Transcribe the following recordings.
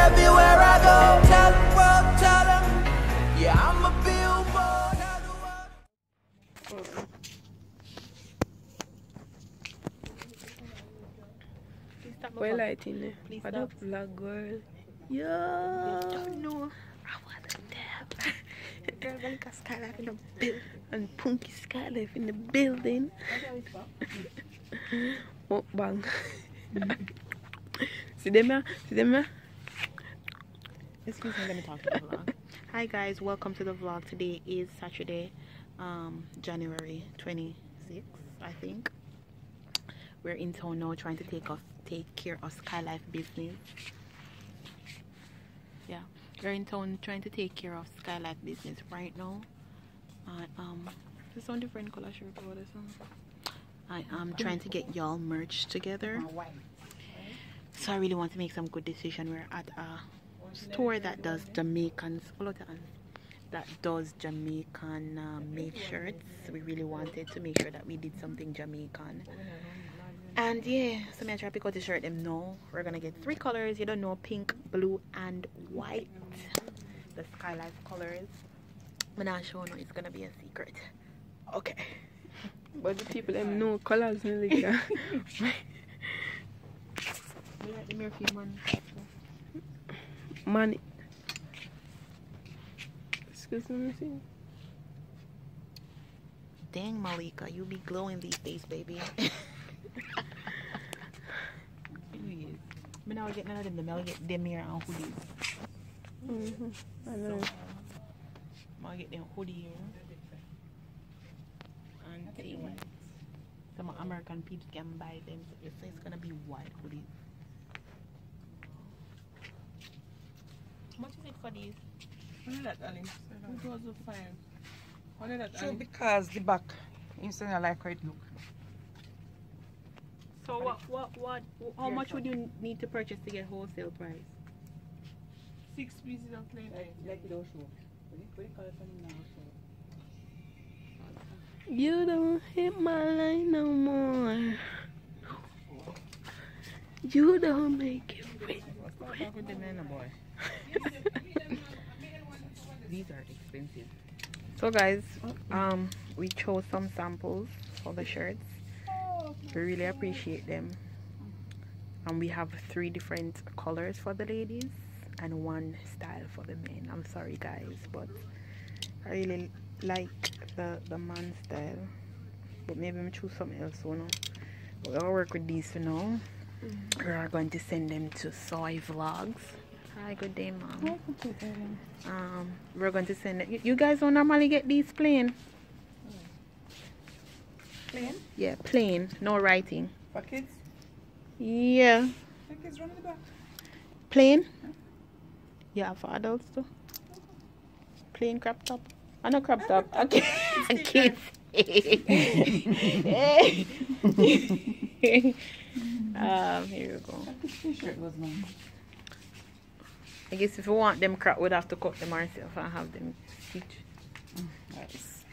everywhere I go. Tell them, world, tell them. Yeah, I'm a billboard. We're lighting it. What up, vlog girl? Yo! No, I want to dab. Girl, Melica Skylife in the building. And Punki Skylife in the building. Oh, bang. See them here? See them here? Excuse me, let me talk to the vlog. Hi guys, welcome to the vlog. Today is Saturday, January 26th, I think. We're in town now trying to take care of Skylife business. Yeah, we're in town trying to take care of Skylife business right now. There's some different color shirt over this one. I am trying to get y'all merch together. So I really want to make some good decision. We're at a store that does Jamaican made shirts. We really wanted to make sure that we did something Jamaican. And yeah, so I try to pick out the shirt them know. We're gonna get 3 colors, you don't know, pink, blue, and white. The Skylife colors. I'm not sure, no, it's gonna be a secret. Okay. But the people them know colors, Melica. Man. Excuse me. Dang, Melica, you be glowing these days, baby. But now I get none of them. The Mel get them here and hoodies. I know. So, I'll get them hoodie here. And things. Some American people can buy them. So it's gonna be white hoodies. How much is it for these? $100, Alice. It was a fine. $100. So because the back, instead of like how it look. So how much would you need to purchase to get wholesale price? 6 pieces of plain. Like it don't show. What do you call it now? You don't hit my line no more. You don't make it wet. What's up with the men, boy? These are expensive. So guys, we chose some samples for the shirts. We really appreciate them. And we have 3 different colors for the ladies and 1 style for the men. I'm sorry guys, but I really like the man style. But maybe I'm choose something else, you know. But we'll work with these for now. We are going to send them to Soy Vlogs. Hi, good day, mom. We're going to send it. You guys don't normally get these plain. Plain? Yeah, plain, no writing. For kids? Yeah. For kids run in the back. Plain? Yeah, for adults too. Plain crop top. I know crop top. Okay. And kids. Here we go. T-shirt was mine. I guess if you want them crop, we'd have to cut them ourselves and have them stitch. Nice.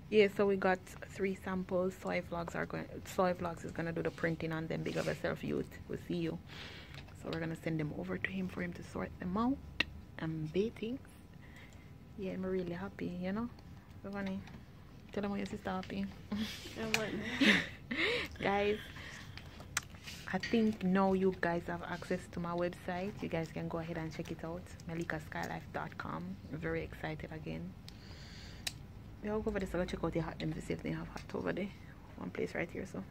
Yeah, so we got 3 samples. Soy Vlogs is gonna do the printing on them. Big of yourself, youth. We'll see you. So we're gonna send them over to him for him to sort them out and baiting. Yeah, I'm really happy, you know. So funny. Tell them what your sister happy. Guys, I think now you guys have access to my website. You guys can go ahead and check it out. MELICASKYLIFE.com. I'm very excited again. I'll go over this. I'll check out the hat them to see if they have hat over there. One place right here, so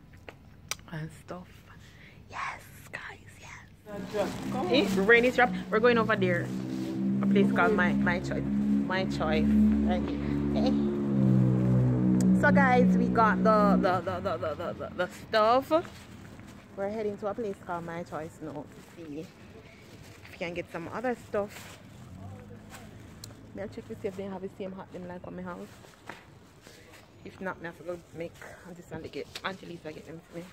and stuff. Yes, guys, yes. Rainy strap. We're going over there. A place called My Choice. My Choice. Right here. Okay. So guys, we got the stuff. We're heading to a place called My Choice now to see if we can get some other stuff. I'll check to see if they have the same hat them like on my house. If not, I have to go make Auntie Lisa get them for me.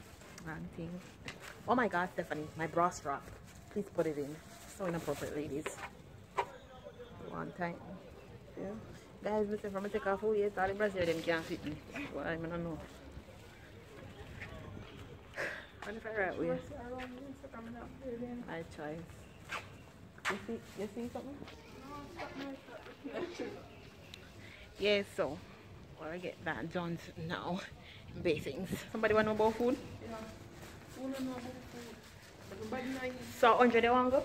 Things. Oh my god, Stephanie, my bra strap. Please put it in. So inappropriate, ladies. One time. Yeah. Guys, listen, if I'm gonna take off all years, all the Brazil them can't fit me. Well, I don't know. And if I right way, I try. You see something? Yeah, so I'll get that done now. Basings. Somebody want to know about food? Yeah. Who don't know about food? Everybody know you. So 100 you want to go?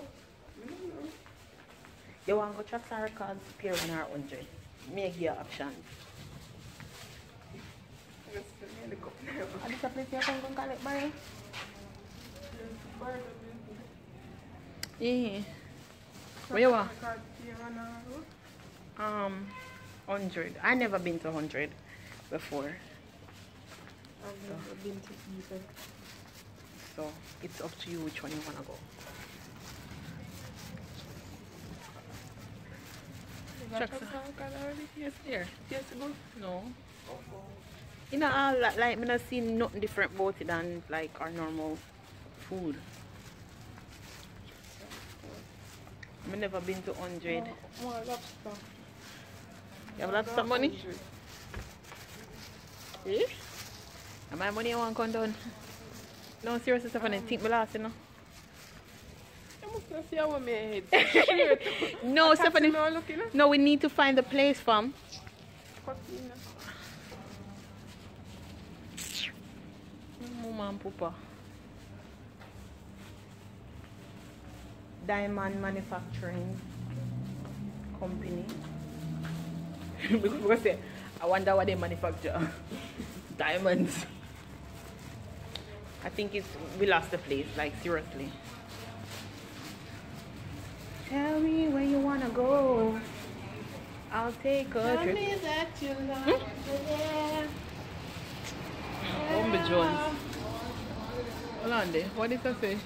You want to go chops and records, pair 1 or 100. Make your options. And this a place you can go collect money? Yeah. Where you want? 100. I never been to 100 before. I've never been to either. So it's up to you which one you wanna go. Check already? Yes, there. Yes, go. No. You know, all like me not seen nothing different about it than like our normal food. I've never been to 100. More lobster. You have lobster money? Eh? And my money you want to come down? No, seriously, Stephanie, think me last, you know? I must not see how my head. No, Stephanie. No, we need to find the place, fam. Mama and Papa. Diamond Manufacturing Company. Because I wonder what they manufacture. Diamonds. I think we lost the place, like seriously. Tell me where you wanna go. I'll take a Tell trip. me that you love me. Bomba Jones. Hold on there. What did I say?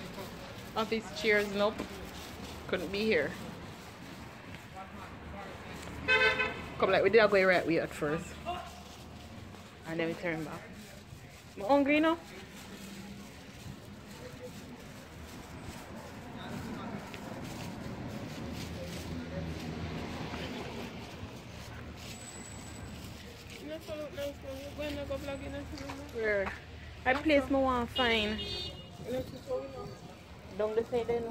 Office chairs, nope. Couldn't be here. Come like we did go right way at first. And then we turn back. I'm hungry now. Where? I place my one fine. Down the side there.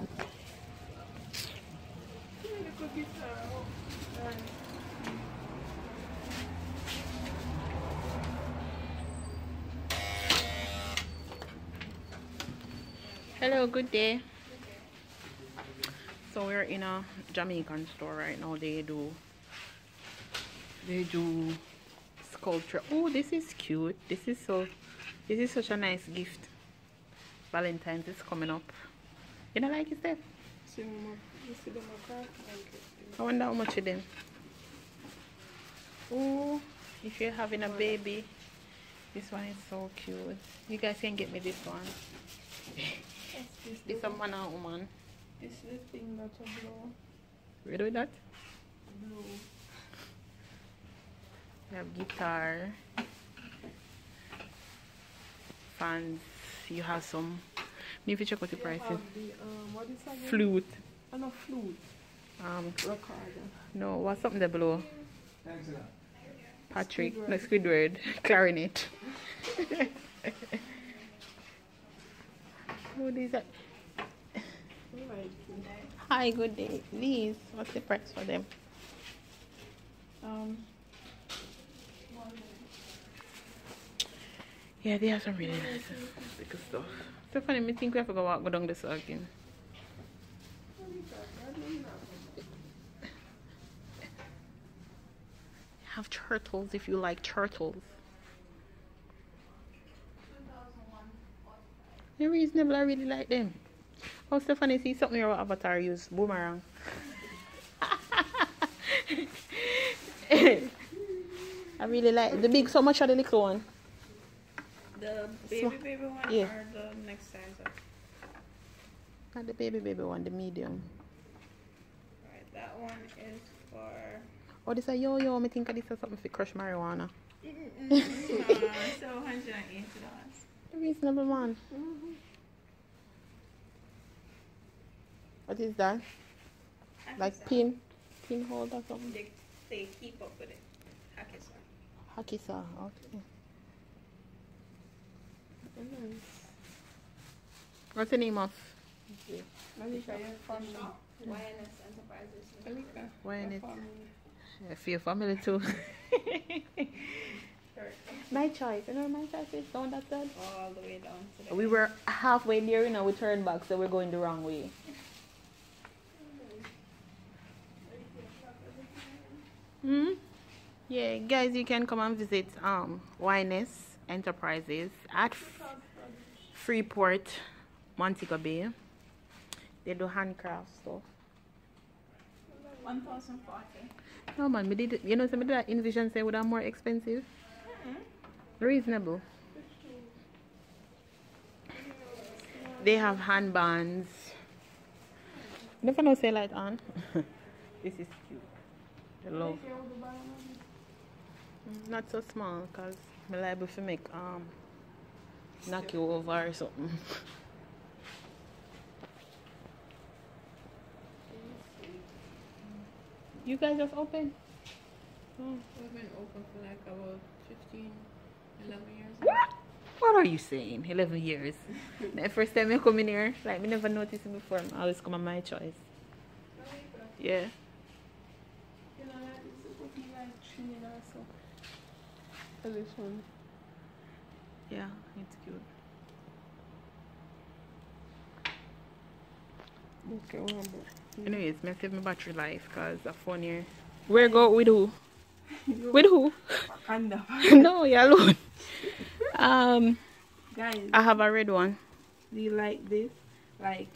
Hello, good day. So we're in a Jamaican store right now. They do sculpture. Oh, this is cute. This is such a nice gift. Valentine's is coming up. You don't like it, Steph? I wonder how much it is. Oh, if you're having a baby, this one is so cute. You guys can get me this one. This is a man and woman. This is the thing that's a blue. We do that? Blue. We have guitar, fans. You have some. Need to check what the price is. What is that? Flute. Oh, no, flute. Recorder. No, what's something there below? Patrick, no, Squidward, clarinet. What is that? Hi, good day. These, what's the price for them? Yeah, they have some really nice good stuff. So funny, me think we have to go down this again. Have turtles if you like turtles. They're reasonable, I really like them. Oh, Stephanie, see something your avatar use? Boomerang. I really like the big, so much of the little one. The baby one, yeah. or the next size up? Not the baby one, the medium. Right, that one is for... Oh, this is a yo-yo. I think this is something for crush marijuana. So $180. A reasonable one. What is that? Like pin hold or something? They say keep up with it. Hakisa. Hakisa, okay. What's the name of? Melica, your family. YNS Enterprises. Melica, YNS. your family. I feel family too. My choice. You know where my choice is? Down that side? All the way down to the We were halfway there, you know, we turned back, so we're going the wrong way. Hmm? Yeah, guys, you can come and visit YNS Enterprises at Freeport, Montego Bay. They do handcraft stuff. 1,040. No man, we did, you know, some of that Envision say would have more expensive. Reasonable. They have handbands. Never know say light on. This is cute. I love. Not so small, cause I'm liable to make knock you over or something. You guys just open? We've been open for like about 15, 11 years. What are you saying? 11 years. The first time I come in here, like, me never noticed it before. I always come on my choice. Yeah. You know, like, it's supposed to be like Trinidad, so. For this one. Yeah, it's cute. Okay, one more. Anyways, I save my battery life because a phone here. Where go with who? With who? Anda. No, you're alone. Guys, I have a red one. do you like this? Like,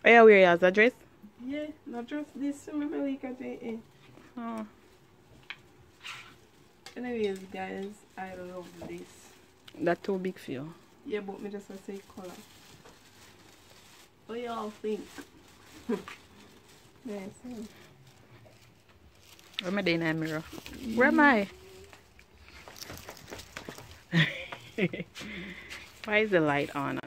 Oh, yeah, where your address? yeah, not just this. So Melica thing. Oh. Anyways, guys, I love this. That's too big for you. Yeah, but me just want to say color. What y'all think? Nice. Where am I in the mirror? Where am I? Why is the light on?